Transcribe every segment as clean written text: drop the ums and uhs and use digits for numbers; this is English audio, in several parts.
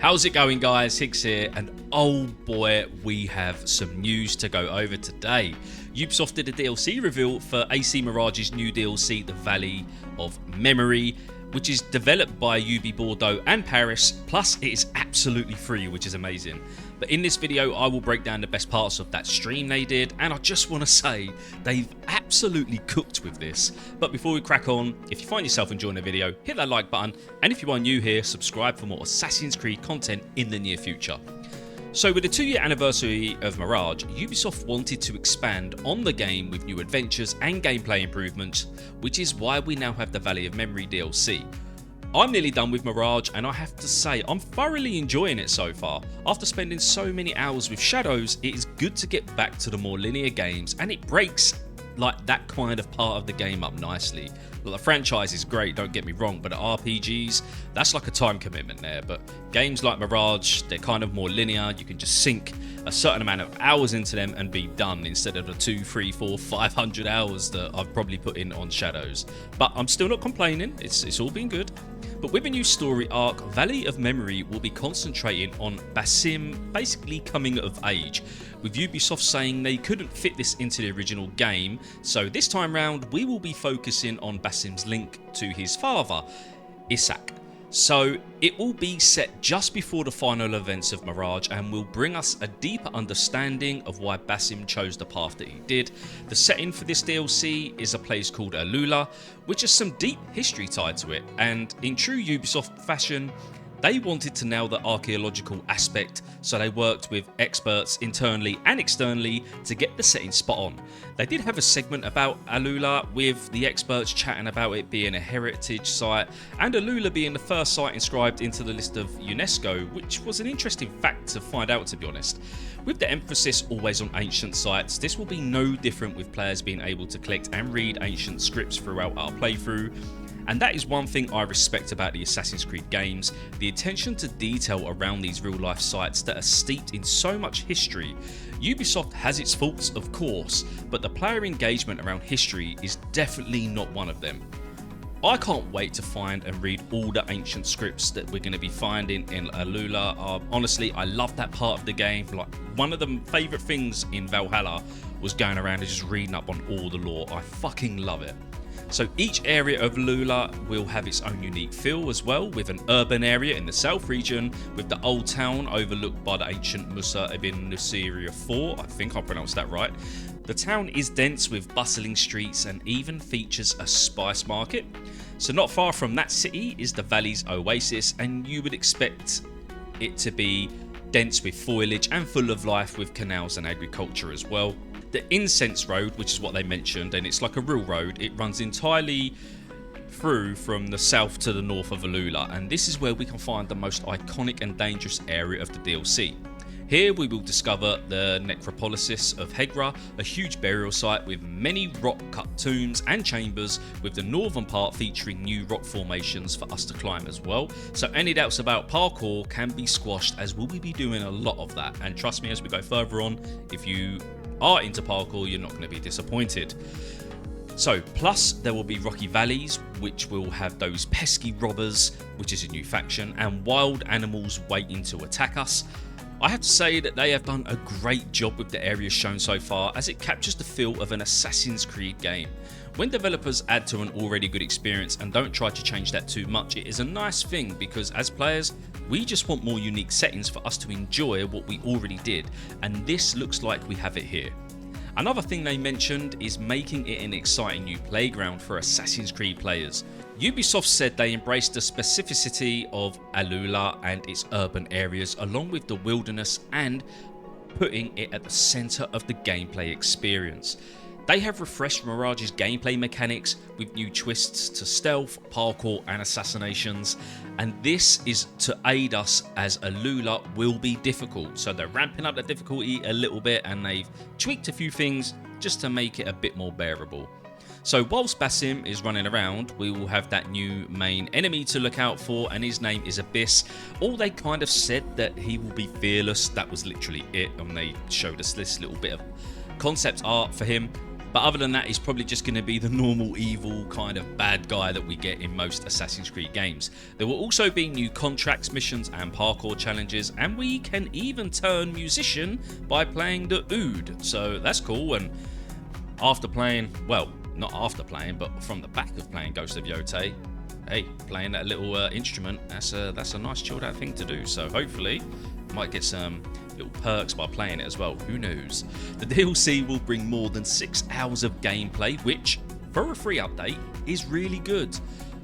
How's it going, guys? Higgs here, and oh boy, we have some news to go over today. Ubisoft did a DLC reveal for AC Mirage's new DLC, The Valley of Memory, which is developed by Ubisoft Bordeaux and Paris, plus it is absolutely free, which is amazing. But in this video, I will break down the best parts of that stream they did, and I just want to say they've absolutely cooked with this. But before we crack on, if you find yourself enjoying the video, hit that like button, and if you are new here, subscribe for more Assassin's Creed content in the near future. So with the 2-year anniversary of Mirage, Ubisoft wanted to expand on the game with new adventures and gameplay improvements, which is why we now have the Valley of Memory DLC. I'm nearly done with Mirage, and I have to say I'm thoroughly enjoying it so far. After spending so many hours with Shadows, it is good to get back to the more linear games, and it breaks like that kind of part of the game up nicely. Well, the franchise is great, don't get me wrong, but RPGs, that's like a time commitment there. But games like Mirage, they're kind of more linear. You can just sink a certain amount of hours into them and be done, instead of the 200, 300, 400, 500 hours that I've probably put in on Shadows. But I'm still not complaining, it's all been good. But with a new story arc, Valley of Memory will be concentrating on Basim basically coming of age, with Ubisoft saying they couldn't fit this into the original game, so this time round we will be focusing on Basim's link to his father, Isaac. So it will be set just before the final events of Mirage and will bring us a deeper understanding of why Basim chose the path that he did. The setting for this DLC is a place called Alula, which has some deep history tied to it, and in true Ubisoft fashion, they wanted to nail the archaeological aspect, so they worked with experts internally and externally to get the setting spot on. They did have a segment about Alula, with the experts chatting about it being a heritage site and Alula being the first site inscribed into the list of UNESCO, which was an interesting fact to find out, to be honest. With the emphasis always on ancient sites, this will be no different, with players being able to collect and read ancient scripts throughout our playthrough. And that is one thing I respect about the Assassin's Creed games, the attention to detail around these real life sites that are steeped in so much history. Ubisoft has its faults, of course, but the player engagement around history is definitely not one of them. I can't wait to find and read all the ancient scripts that we're going to be finding in Alula. Honestly, I love that part of the game. Like, one of the favourite things in Valhalla was going around and just reading up on all the lore. I fucking love it. So each area of Alula will have its own unique feel as well, with an urban area in the south region, with the old town overlooked by the ancient Musa ibn Nusairiyah Fort. I think I pronounced that right. The town is dense with bustling streets and even features a spice market. So not far from that city is the Valley's Oasis, and you would expect it to be dense with foliage and full of life, with canals and agriculture as well. The Incense Road, which is what they mentioned, and it's like a real road, it runs entirely through from the south to the north of Alula, and this is where we can find the most iconic and dangerous area of the DLC. Here we will discover the Necropolis of Hegra, a huge burial site with many rock-cut tombs and chambers, with the northern part featuring new rock formations for us to climb as well. So any doubts about parkour can be squashed, as we'll be doing a lot of that, and trust me, as we go further on, if you are into parkour, you're not going to be disappointed. So, plus there will be rocky valleys, which will have those pesky robbers, which is a new faction, and wild animals waiting to attack us. I have to say that they have done a great job with the areas shown so far, as it captures the feel of an Assassin's Creed game. When developers add to an already good experience and don't try to change that too much, it is a nice thing, because as players, we just want more unique settings for us to enjoy what we already did, and this looks like we have it here. Another thing they mentioned is making it an exciting new playground for Assassin's Creed players. Ubisoft said they embraced the specificity of Alula and its urban areas, along with the wilderness, and putting it at the centre of the gameplay experience. They have refreshed Mirage's gameplay mechanics with new twists to stealth, parkour and assassinations, and this is to aid us, as Alula will be difficult, so they're ramping up the difficulty a little bit, and they've tweaked a few things just to make it a bit more bearable. So whilst Basim is running around, we will have that new main enemy to look out for, and his name is Abyss. All they kind of said that he will be fearless, that was literally it, and they showed us this little bit of concept art for him. But other than that, he's probably just going to be the normal evil kind of bad guy that we get in most Assassin's Creed games. There will also be new contracts, missions and parkour challenges, and we can even turn musician by playing the oud. So that's cool. And after playing, well, not after playing, but from the back of playing Ghost of Yotei, hey, playing that little instrument, that's a nice chilled out thing to do. So hopefully might get some little perks by playing it as well, who knows. The DLC will bring more than 6 hours of gameplay, which for a free update is really good.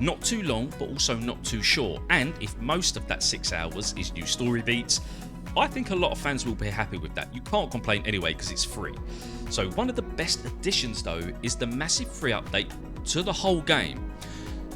Not too long, but also not too short. And if most of that 6 hours is new story beats, I think a lot of fans will be happy with that. You can't complain anyway because it's free. So one of the best additions though is the massive free update to the whole game.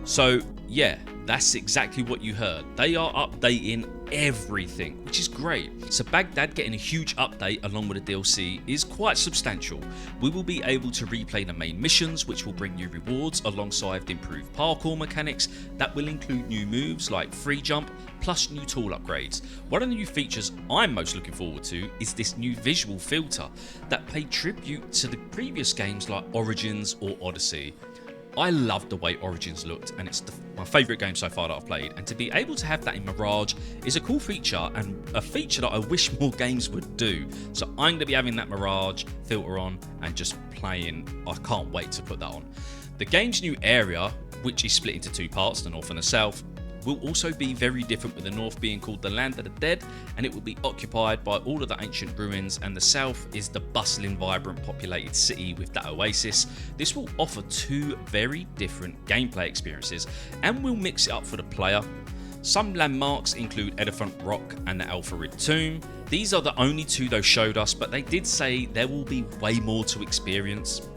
So yeah, that's exactly what you heard. They are updating everything, which is great. So Baghdad getting a huge update along with the DLC is quite substantial. We will be able to replay the main missions, which will bring new rewards alongside improved parkour mechanics that will include new moves like free jump plus new tool upgrades. One of the new features I'm most looking forward to is this new visual filter that paid tribute to the previous games like Origins or Odyssey. I love the way Origins looked, and it's my favourite game so far that I've played, and to be able to have that in Mirage is a cool feature, and a feature that I wish more games would do. So I'm going to be having that Mirage filter on and just playing. I can't wait to put that on. The game's new area, which is split into two parts, the north and the south, will also be very different, with the north being called the Land of the Dead, and it will be occupied by all of the ancient ruins, and the south is the bustling, vibrant, populated city with that oasis. This will offer two very different gameplay experiences, and will mix it up for the player. Some landmarks include Elephant Rock and the Alpharid Tomb. These are the only two they showed us, but they did say there will be way more to experience.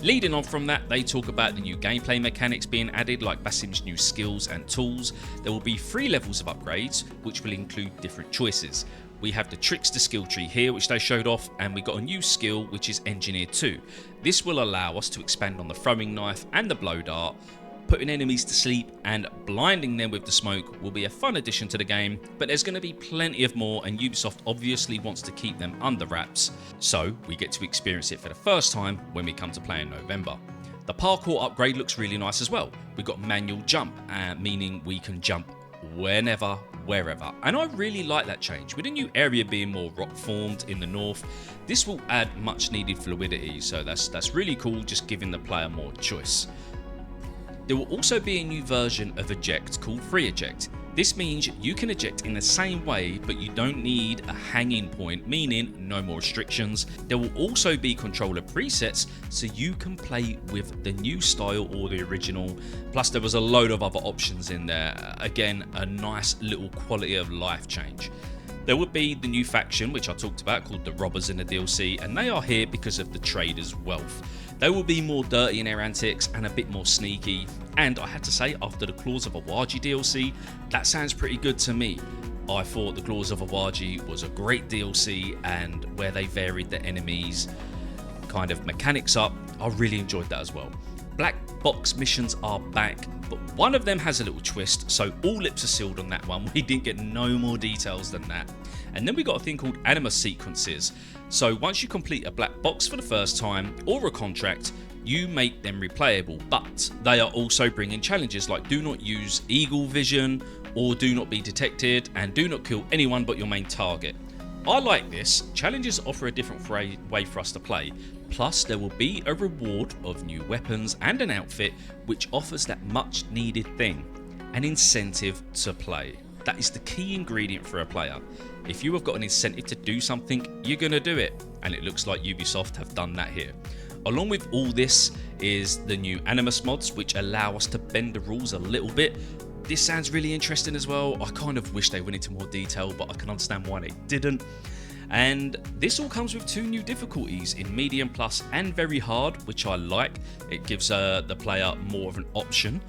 Leading on from that, they talk about the new gameplay mechanics being added, like Basim's new skills and tools. There will be 3 levels of upgrades, which will include different choices. We have the Trickster skill tree here, which they showed off, and we got a new skill, which is Engineer 2. This will allow us to expand on the throwing knife and the blow dart. Putting enemies to sleep and blinding them with the smoke will be a fun addition to the game, but there's going to be plenty of more, and Ubisoft obviously wants to keep them under wraps, so we get to experience it for the first time when we come to play in November. The parkour upgrade looks really nice as well. We've got manual jump, meaning we can jump whenever, wherever, and I really like that change. With a new area being more rock formed in the north, this will add much needed fluidity, so that's really cool, just giving the player more choice. There will also be a new version of eject called free eject. This means you can eject in the same way, but you don't need a hanging point, meaning no more restrictions. There will also be controller presets, so you can play with the new style or the original. Plus there was a load of other options in there. Again, a nice little quality of life change. There would be the new faction, which I talked about, called the Robbers in the DLC, and they are here because of the traders' wealth. They will be more dirty in their antics and a bit more sneaky, and I had to say, after the Claws of Awaji DLC, that sounds pretty good to me. I thought the Claws of Awaji was a great DLC, and where they varied the enemies' kind of mechanics up, I really enjoyed that as well. Black box missions are back, but one of them has a little twist, so all lips are sealed on that one. We didn't get no more details than that. And then we got a thing called anima sequences. So once you complete a black box for the first time, or a contract, you make them replayable, but they are also bringing challenges like do not use eagle vision, or do not be detected, and do not kill anyone but your main target. I like this. Challenges offer a different way for us to play. Plus, there will be a reward of new weapons and an outfit, which offers that much needed thing, an incentive to play. That is the key ingredient for a player. If you have got an incentive to do something, you're going to do it. And it looks like Ubisoft have done that here. Along with all this is the new Animus mods, which allow us to bend the rules a little bit. This sounds really interesting as well. I kind of wish they went into more detail, but I can understand why they didn't. And this all comes with 2 new difficulties in medium plus and very hard, which I like. It gives the player more of an option.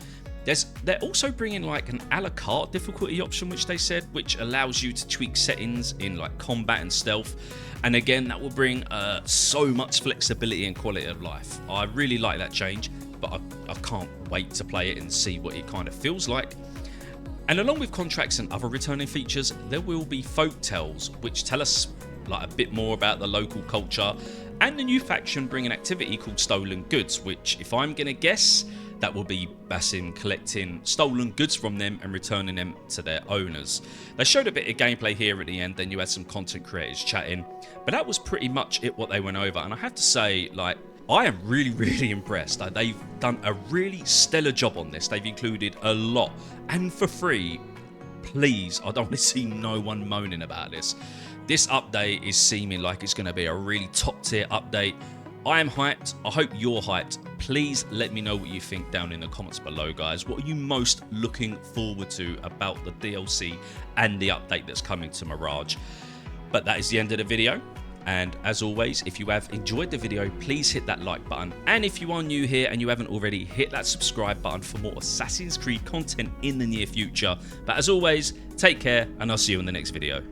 They're also bringing like an a la carte difficulty option, which they said, which allows you to tweak settings in like combat and stealth. And again, that will bring so much flexibility and quality of life. I really like that change, but I can't wait to play it and see what it kind of feels like. And along with contracts and other returning features, there will be folk tales, which tell us like a bit more about the local culture, and the new faction bring an activity called Stolen Goods, which, if I'm gonna guess, that will be Basim collecting stolen goods from them and returning them to their owners. They showed a bit of gameplay here at the end, then you had some content creators chatting, but that was pretty much it what they went over. And I have to say, like, I am really impressed. They've done a really stellar job on this. They've included a lot, and for free. Please, I don't want to see no one moaning about this. This update is seeming like it's going to be a really top tier update. I am hyped. I hope you're hyped. Please let me know what you think down in the comments below, guys. What are you most looking forward to about the DLC and the update that's coming to Mirage? But that is the end of the video. And as always, if you have enjoyed the video, please hit that like button. And if you are new here and you haven't already, hit that subscribe button for more Assassin's Creed content in the near future. But as always, take care, and I'll see you in the next video.